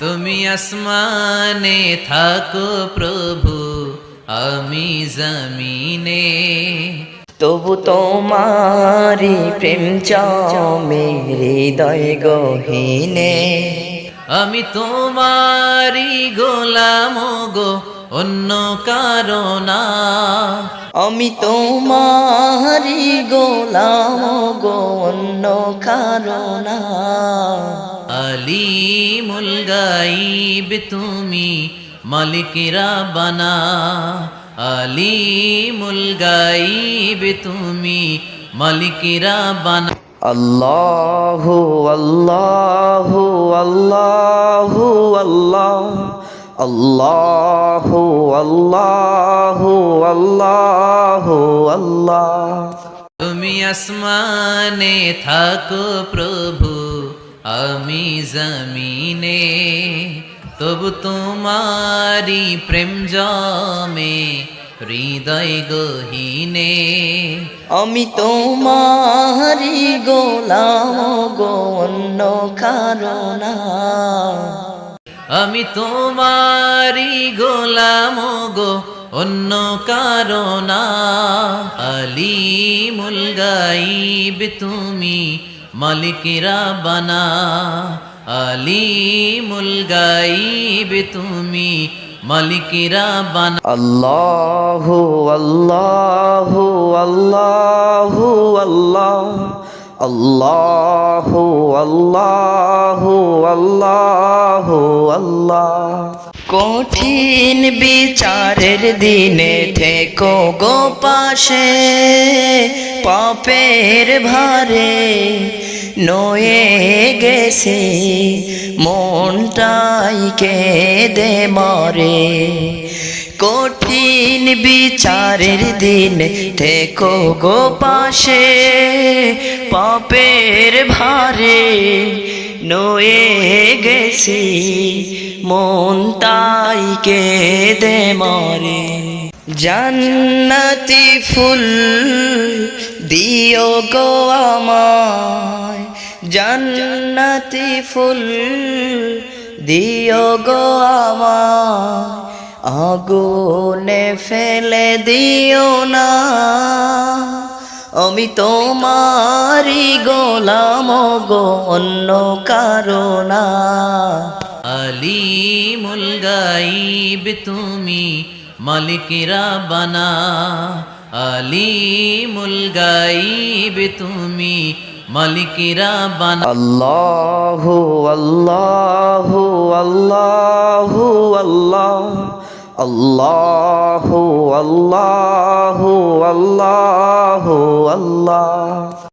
তুমি আসমানে থাকো প্রভু, আমি জমিনে। তবু তোমারি প্রেম জমে হৃদয় গহীনে। আমি তোমারি গোলাম গো, অন্য কারো না। আমি তোমারি গোলাম গো, অন্য কারো না। আলিমুল গাইব তুমি, মালিক রাব্বানা। আলিমুল গাইব তুমি, মালিক রাব্বানা। আল্লাহু আল্লাহু আল্লাহু আল্লাহ, আল্লাহু আল্লাহু আল্লাহু আল্লাহ। তুমি আসমানে থাকো প্রভু, আমি জমিনে। তবু তোমারি প্রেম জমে হৃদয় গহীনে। আমি তোমারি গোলাম গো, অন্য কারো না। আমি তোমারি গোলাম গো, অন্য কারো না। আলিমুল গাইব তুমি, মালিক রাব্বানা। আলিমুল গাইব তুমি, মালিক রাব্বানা। আল্লাহু আল্লাহু আল্লাহু আল্লাহ, আল্লাহু আল্লাহু আল্লাহু আল্লাহ। কঠিন বিচারের দিনে থেকো গো পাশে, পাপের ভারে নয়ে গেছে মনটাই কেঁদে মরে। কঠিন বিচারের দিন থেকো গো পাশে, পাপের ভারে নয়ে গেছি মনটাই কেঁদে মরে। জান্নাতি ফুল দিও গো আমায়, জান্নাতি ফুল দিও গো আমায়, আগুনে ফেলে দিও না। আমি তোমারি গোলাম গো, অন্য কারো না। আলিমুল গাইব তুমি, মালিক রাব্বানা। আলিমুল গাইব তুমি, মালিক রাব্বানা। আল্লাহু আল্লাহু আল্লাহু আল্লাহ, আল্লাহু আল্লাহু আল্লাহু আল্লাহ।